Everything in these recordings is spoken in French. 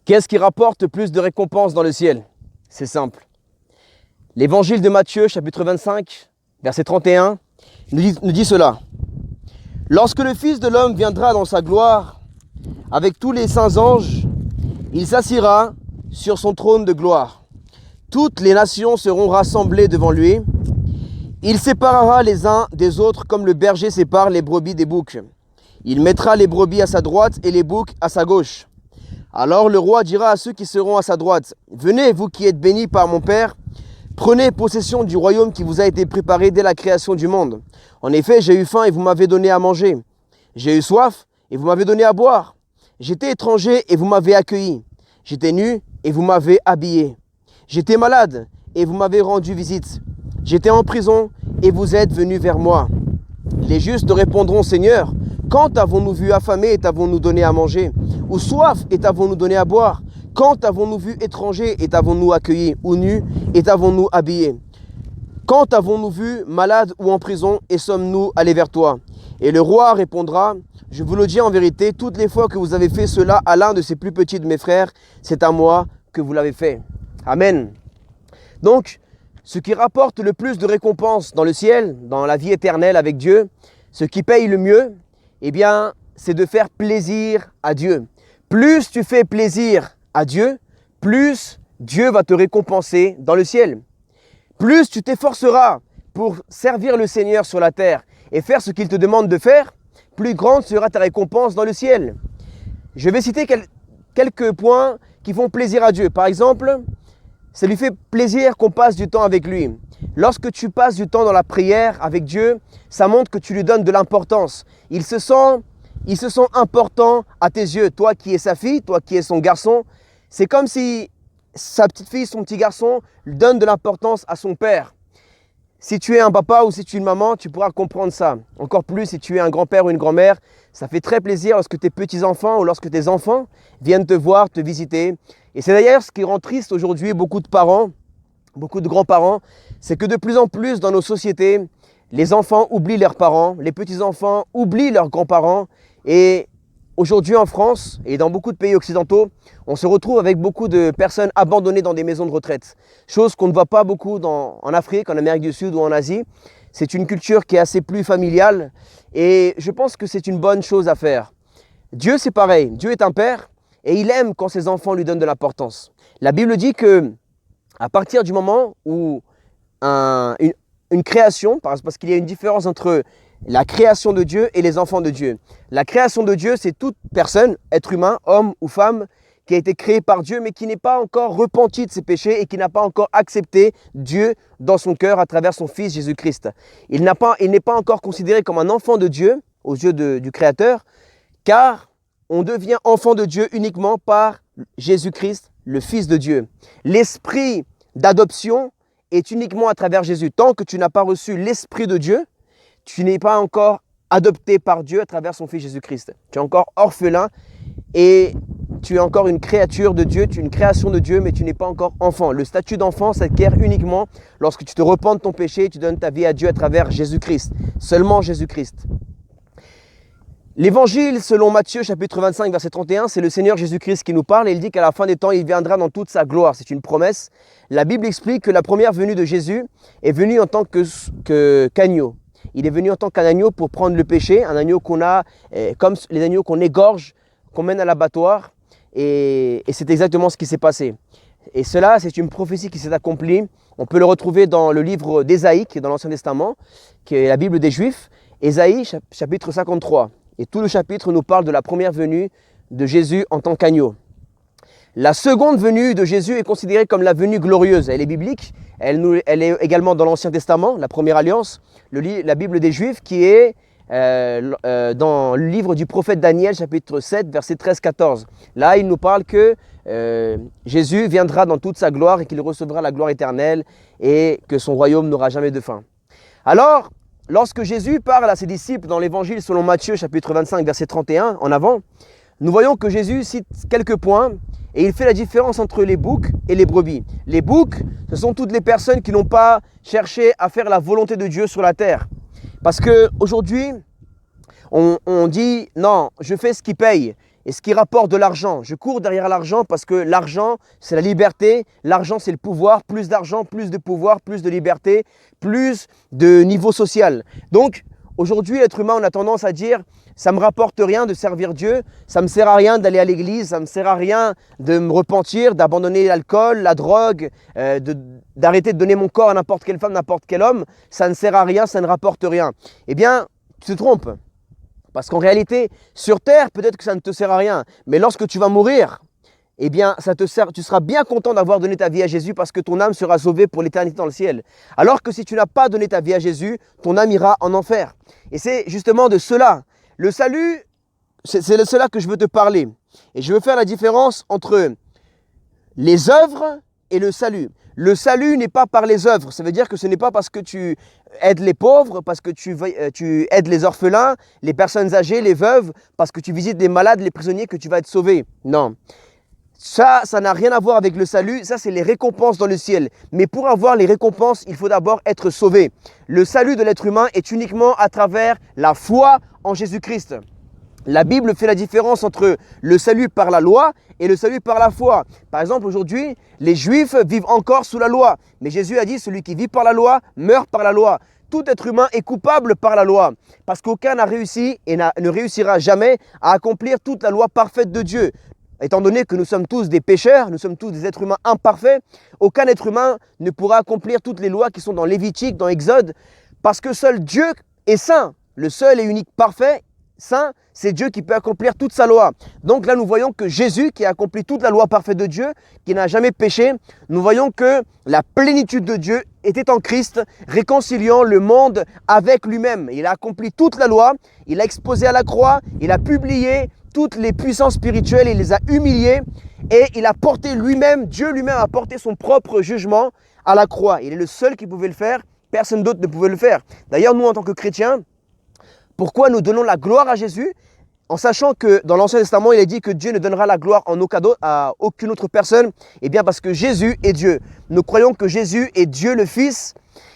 Qu'est-ce qui rapporte plus de récompenses dans le ciel? C'est simple. L'évangile de Matthieu, chapitre 25, verset 31, nous dit cela. Lorsque le Fils de l'homme viendra dans sa gloire, avec tous les saints anges, il s'assiera sur son trône de gloire. Toutes les nations seront rassemblées devant lui. Il séparera les uns des autres comme le berger sépare les brebis des boucs. Il mettra les brebis à sa droite et les boucs à sa gauche. Alors le roi dira à ceux qui seront à sa droite, « Venez, vous qui êtes bénis par mon Père, prenez possession du royaume qui vous a été préparé dès la création du monde. En effet, j'ai eu faim et vous m'avez donné à manger. J'ai eu soif et vous m'avez donné à boire. J'étais étranger et vous m'avez accueilli. J'étais nu et vous m'avez habillé. J'étais malade et vous m'avez rendu visite. J'étais en prison et vous êtes venus vers moi. » Les justes répondront, « Seigneur, quand avons-nous vu affamé et t'avons-nous donné à manger? Ou soif et t'avons-nous donné à boire? Quand avons-nous vu étranger et t'avons-nous accueilli? Ou nu et t'avons-nous habillé? Quand avons-nous vu malade ou en prison et sommes-nous allés vers toi? » Et le roi répondra, « Je vous le dis en vérité, toutes les fois que vous avez fait cela à l'un de ces plus petits de mes frères, c'est à moi que vous l'avez fait. » Amen. Donc, ce qui rapporte le plus de récompenses dans le ciel, dans la vie éternelle avec Dieu, ce qui paye le mieux, eh bien, c'est de faire plaisir à Dieu. Plus tu fais plaisir à Dieu, plus Dieu va te récompenser dans le ciel. Plus tu t'efforceras pour servir le Seigneur sur la terre et faire ce qu'il te demande de faire, plus grande sera ta récompense dans le ciel. Je vais citer quelques points qui font plaisir à Dieu. Par exemple, ça lui fait plaisir qu'on passe du temps avec lui. Lorsque tu passes du temps dans la prière avec Dieu, ça montre que tu lui donnes de l'importance. Il se sent important à tes yeux. Toi qui es sa fille, toi qui es son garçon, c'est comme si sa petite fille, son petit garçon, lui donne de l'importance à son père. Si tu es un papa ou si tu es une maman, tu pourras comprendre ça. Encore plus si tu es un grand-père ou une grand-mère, ça fait très plaisir lorsque tes petits-enfants ou lorsque tes enfants viennent te voir, te visiter. Et c'est d'ailleurs ce qui rend triste aujourd'hui beaucoup de parents, beaucoup de grands-parents, c'est que de plus en plus dans nos sociétés, les enfants oublient leurs parents, les petits-enfants oublient leurs grands-parents. Et aujourd'hui en France et dans beaucoup de pays occidentaux, on se retrouve avec beaucoup de personnes abandonnées dans des maisons de retraite. Chose qu'on ne voit pas beaucoup en Afrique, en Amérique du Sud ou en Asie. C'est une culture qui est assez plus familiale et je pense que c'est une bonne chose à faire. Dieu, c'est pareil. Dieu est un père et il aime quand ses enfants lui donnent de l'importance. La Bible dit que à partir du moment où une création, parce qu'il y a une différence entre la création de Dieu et les enfants de Dieu. La création de Dieu, c'est toute personne, être humain, homme ou femme, qui a été créé par Dieu, mais qui n'est pas encore repenti de ses péchés et qui n'a pas encore accepté Dieu dans son cœur à travers son Fils Jésus-Christ. Il n'est pas encore considéré comme un enfant de Dieu aux yeux du Créateur, car on devient enfant de Dieu uniquement par Jésus-Christ, le Fils de Dieu. L'esprit d'adoption est uniquement à travers Jésus. Tant que tu n'as pas reçu l'Esprit de Dieu, tu n'es pas encore adopté par Dieu à travers son Fils Jésus-Christ. Tu es encore orphelin et tu es encore une créature de Dieu, tu es une création de Dieu, mais tu n'es pas encore enfant. Le statut d'enfant s'acquiert uniquement lorsque tu te repens de ton péché et tu donnes ta vie à Dieu à travers Jésus-Christ. Seulement Jésus-Christ. L'évangile selon Matthieu chapitre 25 verset 31, c'est le Seigneur Jésus-Christ qui nous parle et il dit qu'à la fin des temps, il viendra dans toute sa gloire. C'est une promesse. La Bible explique que la première venue de Jésus est venue en tant qu'agneau. Il est venu en tant qu'un agneau pour prendre le péché, un agneau qu'on a, comme les agneaux qu'on égorge, qu'on mène à l'abattoir. Et c'est exactement ce qui s'est passé. Et cela, c'est une prophétie qui s'est accomplie. On peut le retrouver dans le livre d'Ésaïe, qui est dans l'Ancien Testament, qui est la Bible des Juifs. Ésaïe, chapitre 53. Et tout le chapitre nous parle de la première venue de Jésus en tant qu'agneau. La seconde venue de Jésus est considérée comme la venue glorieuse. Elle est biblique, elle est également dans l'Ancien Testament, la première alliance, la Bible des Juifs qui est dans le livre du prophète Daniel, chapitre 7, verset 13-14. Là, il nous parle que Jésus viendra dans toute sa gloire et qu'il recevra la gloire éternelle et que son royaume n'aura jamais de fin. Alors, lorsque Jésus parle à ses disciples dans l'évangile selon Matthieu, chapitre 25, verset 31, en avant, nous voyons que Jésus cite quelques points et il fait la différence entre les boucs et les brebis. Les boucs, ce sont toutes les personnes qui n'ont pas cherché à faire la volonté de Dieu sur la terre. Parce qu'aujourd'hui, on dit non, je fais ce qui paye. et ce qui rapporte de l'argent. Je cours derrière l'argent parce que l'argent, c'est la liberté, l'argent, c'est le pouvoir. Plus d'argent, plus de pouvoir, plus de liberté, plus de niveau social. Donc, aujourd'hui, l'être humain, on a tendance à dire « ça ne me rapporte rien de servir Dieu, ça ne me sert à rien d'aller à l'église, ça ne me sert à rien de me repentir, d'abandonner l'alcool, la drogue, d'arrêter de donner mon corps à n'importe quelle femme, n'importe quel homme, ça ne sert à rien, ça ne rapporte rien. » Eh bien, tu te trompes. Parce qu'en réalité, sur terre, peut-être que ça ne te sert à rien. Mais lorsque tu vas mourir, eh bien, ça te sert, tu seras bien content d'avoir donné ta vie à Jésus parce que ton âme sera sauvée pour l'éternité dans le ciel. Alors que si tu n'as pas donné ta vie à Jésus, ton âme ira en enfer. Et c'est justement de cela. Le salut, c'est de cela que je veux te parler. Et je veux faire la différence entre les œuvres et le salut. Le salut n'est pas par les œuvres. Ça veut dire que ce n'est pas parce que tu aides les pauvres, parce que tu aides les orphelins, les personnes âgées, les veuves, parce que tu visites les malades, les prisonniers que tu vas être sauvé. Non. Ça n'a rien à voir avec le salut. Ça, c'est les récompenses dans le ciel. Mais pour avoir les récompenses, il faut d'abord être sauvé. Le salut de l'être humain est uniquement à travers la foi en Jésus-Christ. La Bible fait la différence entre le salut par la loi et le salut par la foi. Par exemple, aujourd'hui, les Juifs vivent encore sous la loi. Mais Jésus a dit, celui qui vit par la loi meurt par la loi. Tout être humain est coupable par la loi. Parce qu'aucun n'a réussi et ne réussira jamais à accomplir toute la loi parfaite de Dieu. Étant donné que nous sommes tous des pécheurs, nous sommes tous des êtres humains imparfaits, aucun être humain ne pourra accomplir toutes les lois qui sont dans Lévitique, dans Exode, parce que seul Dieu est saint. Le seul et unique parfait, saint, c'est Dieu qui peut accomplir toute sa loi. Donc là, nous voyons que Jésus, qui a accompli toute la loi parfaite de Dieu, qui n'a jamais péché, nous voyons que la plénitude de Dieu était en Christ, réconciliant le monde avec lui-même. Il a accompli toute la loi, il a exposé à la croix, il a publié toutes les puissances spirituelles, il les a humiliées et il a porté lui-même, Dieu lui-même a porté son propre jugement à la croix. Il est le seul qui pouvait le faire, personne d'autre ne pouvait le faire. D'ailleurs, nous en tant que chrétiens, pourquoi nous donnons la gloire à Jésus? En sachant que dans l'Ancien Testament, il est dit que Dieu ne donnera la gloire en aucun d'autre, à aucune autre personne. Eh bien parce que Jésus est Dieu. Nous croyons que Jésus est Dieu le Fils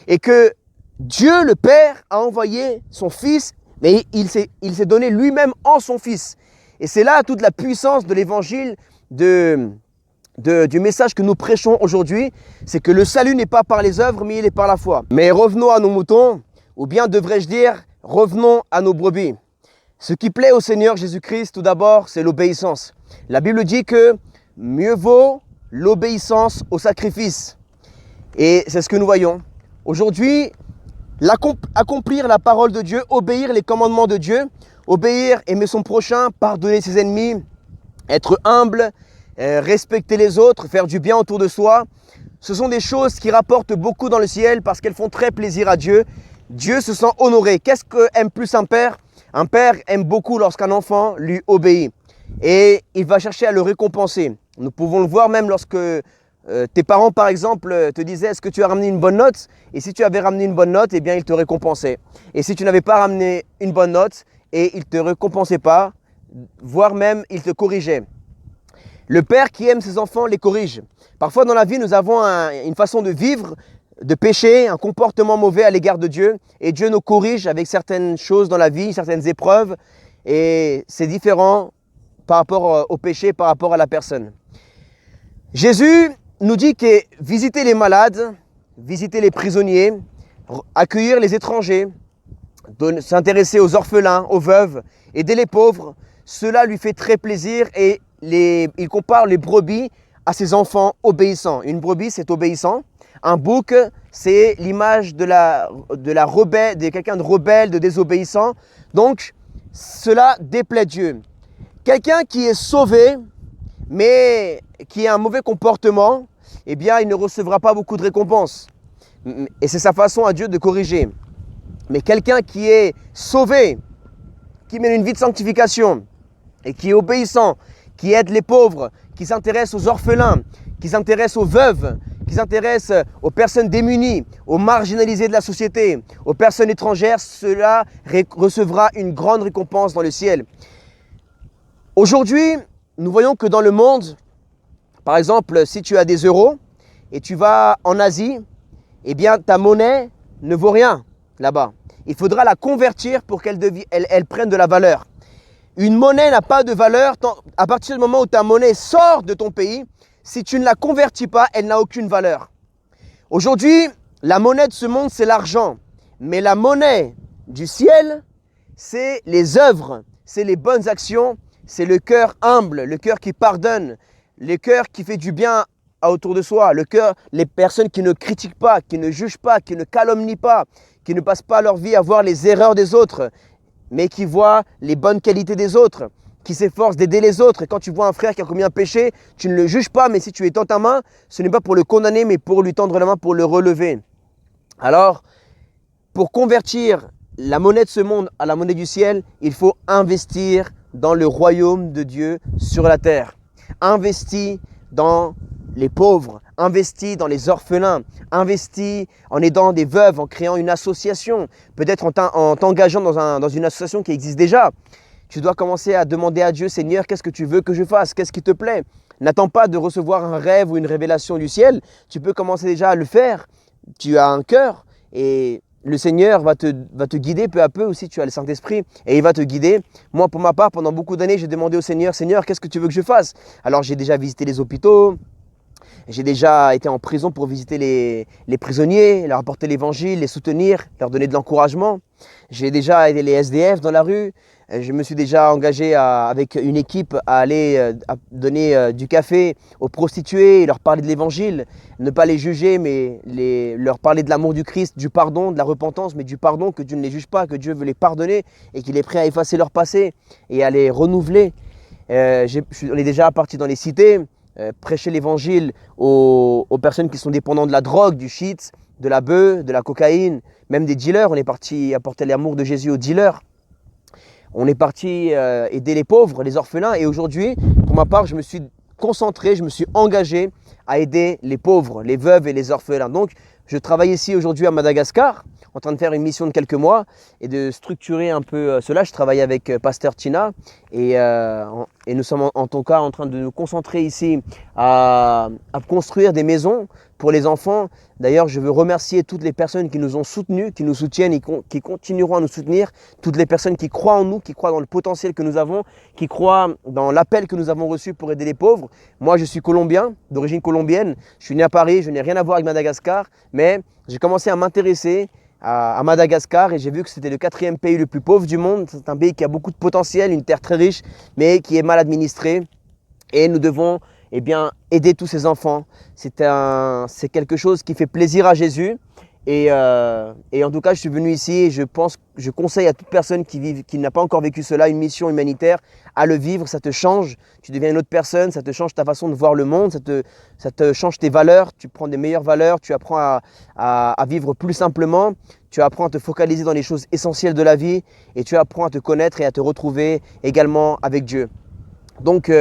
et que Dieu le Père a envoyé son Fils, mais il s'est donné lui-même en son Fils. Et c'est là toute la puissance de l'évangile, du message que nous prêchons aujourd'hui. C'est que le salut n'est pas par les œuvres, mais il est par la foi. Mais revenons à nos moutons, ou bien devrais-je dire, revenons à nos brebis. Ce qui plaît au Seigneur Jésus-Christ, tout d'abord, c'est l'obéissance. La Bible dit que mieux vaut l'obéissance au sacrifice. Et c'est ce que nous voyons. Aujourd'hui, accomplir la parole de Dieu, obéir les commandements de Dieu, obéir, aimer son prochain, pardonner ses ennemis, être humble, respecter les autres, faire du bien autour de soi. Ce sont des choses qui rapportent beaucoup dans le ciel parce qu'elles font très plaisir à Dieu. Dieu se sent honoré. Qu'est-ce qu'aime plus un père? Un père aime beaucoup lorsqu'un enfant lui obéit et il va chercher à le récompenser. Nous pouvons le voir même lorsque tes parents, par exemple, te disaient « Est-ce que tu as ramené une bonne note ?» Et si tu avais ramené une bonne note, eh bien, ils te récompensaient. Et si tu n'avais pas ramené une bonne note, et il ne te récompensait pas, voire même il te corrigeait. Le père qui aime ses enfants les corrige. Parfois dans la vie, nous avons une façon de vivre, de pécher, un comportement mauvais à l'égard de Dieu. Et Dieu nous corrige avec certaines choses dans la vie, certaines épreuves. Et c'est différent par rapport au péché, par rapport à la personne. Jésus nous dit que visiter les malades, visiter les prisonniers, accueillir les étrangers, s'intéresser aux orphelins, aux veuves, aider les pauvres, cela lui fait très plaisir et il compare les brebis à ses enfants obéissants. Une brebis, c'est obéissant. Un bouc, c'est l'image de quelqu'un de rebelle, de désobéissant. Donc, cela déplaît Dieu. Quelqu'un qui est sauvé, mais qui a un mauvais comportement, eh bien, il ne recevra pas beaucoup de récompenses. Et c'est sa façon à Dieu de corriger. Mais quelqu'un qui est sauvé, qui mène une vie de sanctification et qui est obéissant, qui aide les pauvres, qui s'intéresse aux orphelins, qui s'intéresse aux veuves, qui s'intéresse aux personnes démunies, aux marginalisés de la société, aux personnes étrangères, cela recevra une grande récompense dans le ciel. Aujourd'hui, nous voyons que dans le monde, par exemple, si tu as des euros et tu vas en Asie, eh bien ta monnaie ne vaut rien là-bas. Il faudra la convertir pour qu'elle prenne de la valeur. Une monnaie n'a pas de valeur à partir du moment où ta monnaie sort de ton pays. Si tu ne la convertis pas, elle n'a aucune valeur. Aujourd'hui, la monnaie de ce monde, c'est l'argent. Mais la monnaie du ciel, c'est les œuvres, c'est les bonnes actions, c'est le cœur humble, le cœur qui pardonne, le cœur qui fait du bien autour de soi, le cœur, les personnes qui ne critiquent pas, qui ne jugent pas, qui ne calomnient pas, qui ne passent pas leur vie à voir les erreurs des autres, mais qui voient les bonnes qualités des autres, qui s'efforcent d'aider les autres. Et quand tu vois un frère qui a commis un péché, tu ne le juges pas, mais si tu étends ta main, ce n'est pas pour le condamner, mais pour lui tendre la main, pour le relever. Alors, pour convertir la monnaie de ce monde à la monnaie du ciel, il faut investir dans le royaume de Dieu sur la terre. Investis dans les pauvres, investis dans les orphelins, investis en aidant des veuves, en créant une association, peut-être en t'engageant dans une association qui existe déjà. Tu dois commencer à demander à Dieu, Seigneur, qu'est-ce que tu veux que je fasse? Qu'est-ce qui te plaît? N'attends pas de recevoir un rêve ou une révélation du ciel. Tu peux commencer déjà à le faire. Tu as un cœur et le Seigneur va te guider peu à peu aussi. Tu as le Saint-Esprit et il va te guider. Moi, pour ma part, pendant beaucoup d'années, j'ai demandé au Seigneur, Seigneur, qu'est-ce que tu veux que je fasse? Alors, j'ai déjà visité les hôpitaux. J'ai déjà été en prison pour visiter les prisonniers, leur apporter l'évangile, les soutenir, leur donner de l'encouragement. J'ai déjà aidé les SDF dans la rue. Je me suis déjà engagé avec une équipe à aller à donner du café aux prostituées, leur parler de l'évangile, ne pas les juger, mais leur parler de l'amour du Christ, du pardon, de la repentance, mais du pardon, que Dieu ne les juge pas, que Dieu veut les pardonner et qu'il est prêt à effacer leur passé et à les renouveler. On est déjà parti dans les cités, prêcher l'évangile aux personnes qui sont dépendantes de la drogue, du shit, de la bœuf, de la cocaïne, même des dealers. On est parti apporter l'amour de Jésus aux dealers. On est parti aider les pauvres, les orphelins. Et aujourd'hui, pour ma part, je me suis concentré, je me suis engagé à aider les pauvres, les veuves et les orphelins. Donc, je travaille ici aujourd'hui à Madagascar, en train de faire une mission de quelques mois et de structurer un peu cela. Je travaille avec Pasteur Tina et nous sommes en tout cas en train de nous concentrer ici à construire des maisons pour les enfants. D'ailleurs, je veux remercier toutes les personnes qui nous ont soutenus, qui nous soutiennent et qui continueront à nous soutenir. Toutes les personnes qui croient en nous, qui croient dans le potentiel que nous avons, qui croient dans l'appel que nous avons reçu pour aider les pauvres. Moi, je suis colombien, d'origine colombienne. Je suis né à Paris, je n'ai rien à voir avec Madagascar, mais j'ai commencé à m'intéresser à Madagascar et j'ai vu que c'était le 4e pays le plus pauvre du monde. C'est un pays qui a beaucoup de potentiel, une terre très riche, mais qui est mal administrée. Et nous devons aider tous ces enfants. C'est quelque chose qui fait plaisir à Jésus. Et en tout cas, je suis venu ici et je conseille à toute personne qui n'a pas encore vécu cela, une mission humanitaire, à le vivre. Ça te change, tu deviens une autre personne, ça te change ta façon de voir le monde, ça te change tes valeurs, tu prends des meilleures valeurs, tu apprends à vivre plus simplement, tu apprends à te focaliser dans les choses essentielles de la vie et tu apprends à te connaître et à te retrouver également avec Dieu. Donc,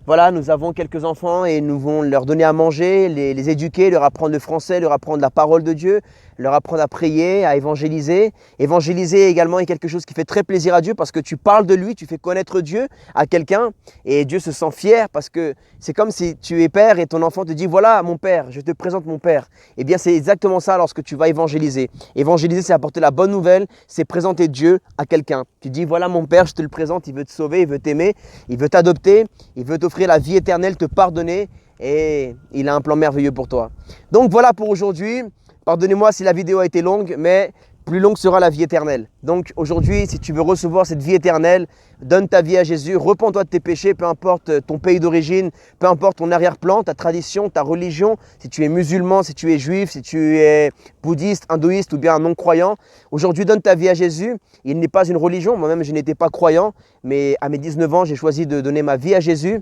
voilà, nous avons quelques enfants et nous voulons leur donner à manger, les éduquer, leur apprendre le français, leur apprendre la parole de Dieu, leur apprendre à prier, à évangéliser. Évangéliser également est quelque chose qui fait très plaisir à Dieu parce que tu parles de lui, tu fais connaître Dieu à quelqu'un et Dieu se sent fier parce que c'est comme si tu es père et ton enfant te dit « Voilà mon père, je te présente mon père ». Eh bien c'est exactement ça lorsque tu vas évangéliser. Évangéliser, c'est apporter la bonne nouvelle, c'est présenter Dieu à quelqu'un. Tu dis « Voilà mon père, je te le présente, il veut te sauver, il veut t'aimer, il veut t'adopter, il veut t'offrir la vie éternelle, te pardonner et il a un plan merveilleux pour toi. » Donc voilà pour aujourd'hui. Pardonnez-moi si la vidéo a été longue, mais plus longue sera la vie éternelle. Donc aujourd'hui, si tu veux recevoir cette vie éternelle, donne ta vie à Jésus, repens-toi de tes péchés, peu importe ton pays d'origine, peu importe ton arrière-plan, ta tradition, ta religion, si tu es musulman, si tu es juif, si tu es bouddhiste, hindouiste ou bien un non-croyant. Aujourd'hui, donne ta vie à Jésus. Il n'est pas une religion, moi-même je n'étais pas croyant, mais à mes 19 ans, j'ai choisi de donner ma vie à Jésus.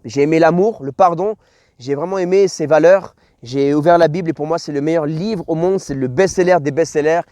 J'ai aimé l'amour, le pardon, j'ai vraiment aimé ses valeurs. J'ai ouvert la Bible et pour moi, c'est le meilleur livre au monde, c'est le best-seller des best-sellers.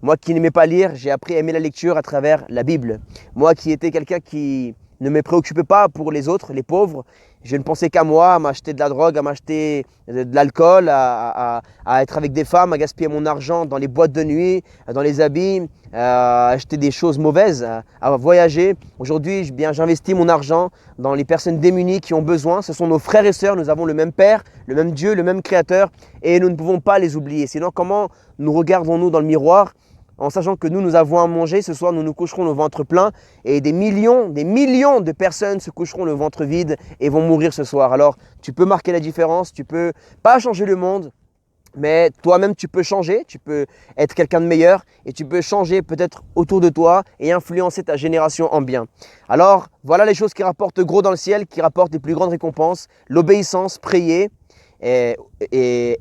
Moi qui n'aimais pas lire, j'ai appris à aimer la lecture à travers la Bible. Moi qui étais quelqu'un qui ne me préoccupais pas pour les autres, les pauvres, je ne pensais qu'à moi, à m'acheter de la drogue, à m'acheter de l'alcool, à être avec des femmes, à gaspiller mon argent dans les boîtes de nuit, dans les habits, à acheter des choses mauvaises, à voyager. Aujourd'hui, j'investis mon argent dans les personnes démunies qui ont besoin. Ce sont nos frères et sœurs, nous avons le même Père, le même Dieu, le même Créateur et nous ne pouvons pas les oublier. Sinon, comment nous regardons-nous dans le miroir en sachant que nous avons à manger. Ce soir, nous nous coucherons le ventre plein et des millions de personnes se coucheront le ventre vide et vont mourir ce soir. Alors, tu peux marquer la différence, tu peux pas changer le monde, mais toi-même, tu peux changer, tu peux être quelqu'un de meilleur et tu peux changer peut-être autour de toi et influencer ta génération en bien. Alors, voilà les choses qui rapportent gros dans le ciel, qui rapportent les plus grandes récompenses. L'obéissance, prier et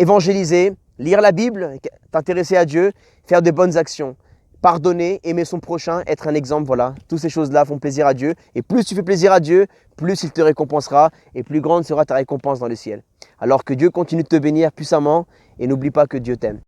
évangéliser, lire la Bible, t'intéresser à Dieu, faire de bonnes actions. Pardonner, aimer son prochain, être un exemple, voilà. Toutes ces choses-là font plaisir à Dieu. Et plus tu fais plaisir à Dieu, plus il te récompensera et plus grande sera ta récompense dans le ciel. Alors que Dieu continue de te bénir puissamment et n'oublie pas que Dieu t'aime.